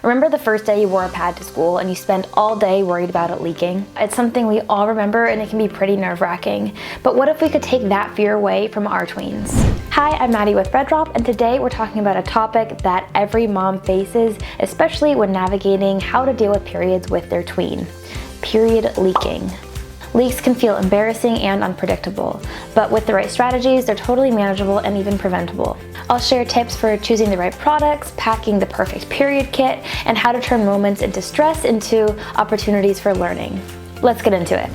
Remember the first day you wore a pad to school and you spent all day worried about it leaking? It's something we all remember and it can be pretty nerve-wracking. But what if we could take that fear away from our tweens? Hi, I'm Maddie with RedDrop, and today we're talking about a topic that every mom faces, especially when navigating how to deal with periods with their tween: period leaking. Leaks can feel embarrassing and unpredictable, but with the right strategies, they're totally manageable and even preventable. I'll share tips for choosing the right products, packing the perfect period kit, and how to turn moments into stress into opportunities for learning. Let's get into it.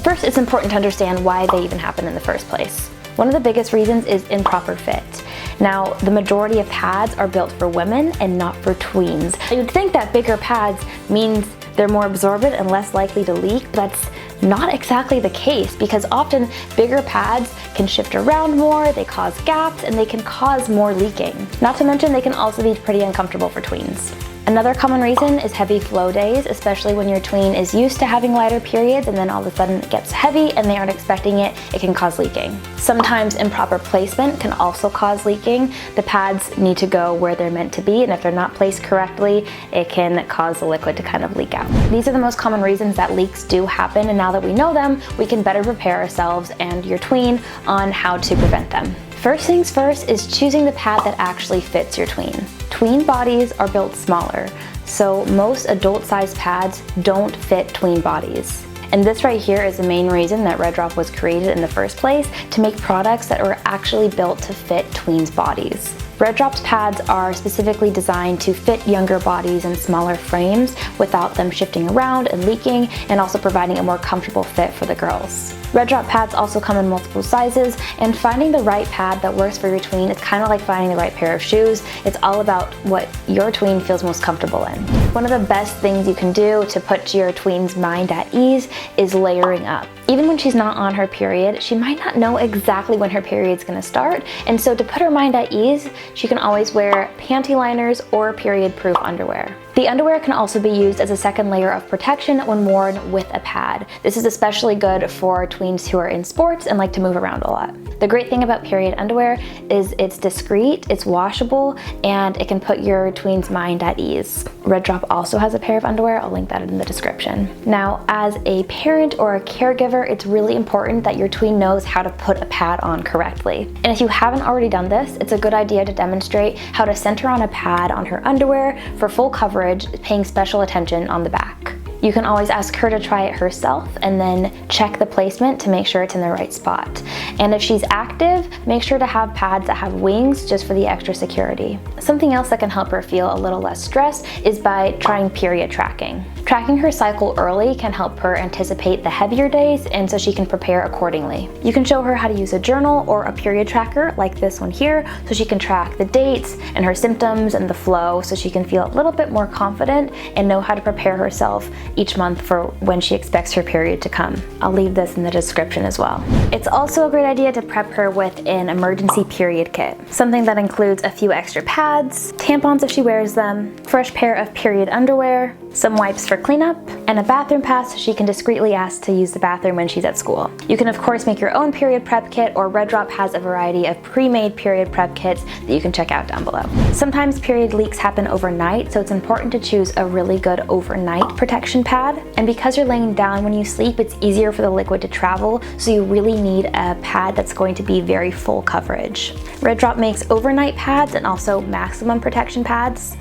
First, it's important to understand why they even happen in the first place. One of the biggest reasons is improper fit. Now, the majority of pads are built for women and not for tweens. You'd think that bigger pads means they're more absorbent and less likely to leak, but that's not exactly the case, because often bigger pads can shift around more, they cause gaps, and they can cause more leaking. Not to mention they can also be pretty uncomfortable for tweens. Another common reason is heavy flow days, especially when your tween is used to having lighter periods and then all of a sudden it gets heavy and they aren't expecting it, it can cause leaking. Sometimes improper placement can also cause leaking. The pads need to go where they're meant to be, and if they're not placed correctly, it can cause the liquid to kind of leak out. These are the most common reasons that leaks do happen, and now that we know them, we can better prepare ourselves and your tween on how to prevent them. First things first is choosing the pad that actually fits your tween. Tween bodies are built smaller, so most adult-sized pads don't fit tween bodies. And this right here is the main reason that RedDrop was created in the first place, to make products that are actually built to fit tweens' bodies. RedDrop's pads are specifically designed to fit younger bodies in smaller frames without them shifting around and leaking, and also providing a more comfortable fit for the girls. RedDrop pads also come in multiple sizes, and finding the right pad that works for your tween is kind of like finding the right pair of shoes. It's all about what your tween feels most comfortable in. One of the best things you can do to put your tween's mind at ease is layering up. Even when she's not on her period, she might not know exactly when her period's gonna start, and so to put her mind at ease, she can always wear panty liners or period-proof underwear. The underwear can also be used as a second layer of protection when worn with a pad. This is especially good for tweens who are in sports and like to move around a lot. The great thing about period underwear is it's discreet, it's washable, and it can put your tween's mind at ease. RedDrop also has a pair of underwear. I'll link that in the description. Now, as a parent or a caregiver, it's really important that your tween knows how to put a pad on correctly. And if you haven't already done this, it's a good idea to demonstrate how to center on a pad on her underwear for full coverage, paying special attention on the back. You can always ask her to try it herself and then check the placement to make sure it's in the right spot. And if she's active, make sure to have pads that have wings just for the extra security. Something else that can help her feel a little less stressed is by trying period tracking. Tracking her cycle early can help her anticipate the heavier days, and so she can prepare accordingly. You can show her how to use a journal or a period tracker like this one here, so she can track the dates and her symptoms and the flow, so she can feel a little bit more confident and know how to prepare herself each month for when she expects her period to come. I'll leave this in the description as well. It's also a great idea to prep her with an emergency period kit, something that includes a few extra pads, tampons if she wears them, fresh pair of period underwear, some wipes for cleanup, and a bathroom pass so she can discreetly ask to use the bathroom when she's at school. You can of course make your own period prep kit, or RedDrop has a variety of pre-made period prep kits that you can check out down below. Sometimes period leaks happen overnight, so it's important to choose a really good overnight protection pad. And because you're laying down when you sleep, it's easier for the liquid to travel, so you really need a pad that's going to be very full coverage. RedDrop makes overnight pads and also maximum protection pads.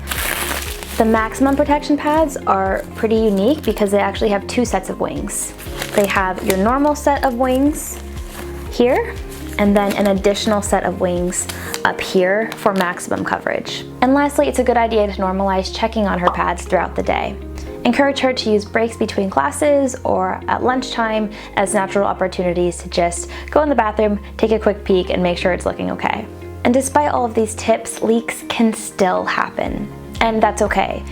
The maximum protection pads are pretty unique because they actually have two sets of wings. They have your normal set of wings here, and then an additional set of wings up here for maximum coverage. And lastly, it's a good idea to normalize checking on her pads throughout the day. Encourage her to use breaks between classes or at lunchtime as natural opportunities to just go in the bathroom, take a quick peek, and make sure it's looking okay. And despite all of these tips, leaks can still happen. And that's okay.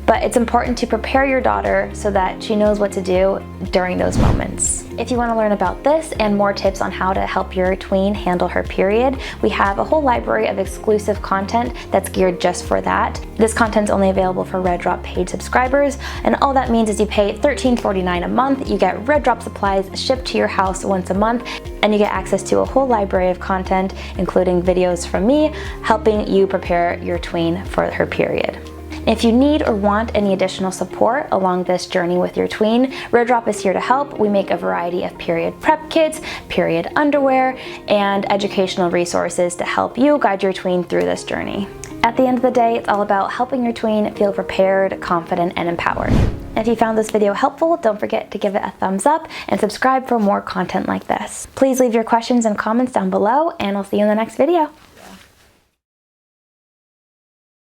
But it's important to prepare your daughter so that she knows what to do during those moments. If you want to learn about this and more tips on how to help your tween handle her period, we have a whole library of exclusive content that's geared just for that. This content's only available for RedDrop paid subscribers, and all that means is you pay $13.49 a month, you get RedDrop supplies shipped to your house once a month, and you get access to a whole library of content, including videos from me helping you prepare your tween for her period. If you need or want any additional support along this journey with your tween, RedDrop is here to help. We make a variety of period prep kits, period underwear, and educational resources to help you guide your tween through this journey. At the end of the day, it's all about helping your tween feel prepared, confident, and empowered. If you found this video helpful, don't forget to give it a thumbs up and subscribe for more content like this. Please leave your questions and comments down below, and I'll see you in the next video.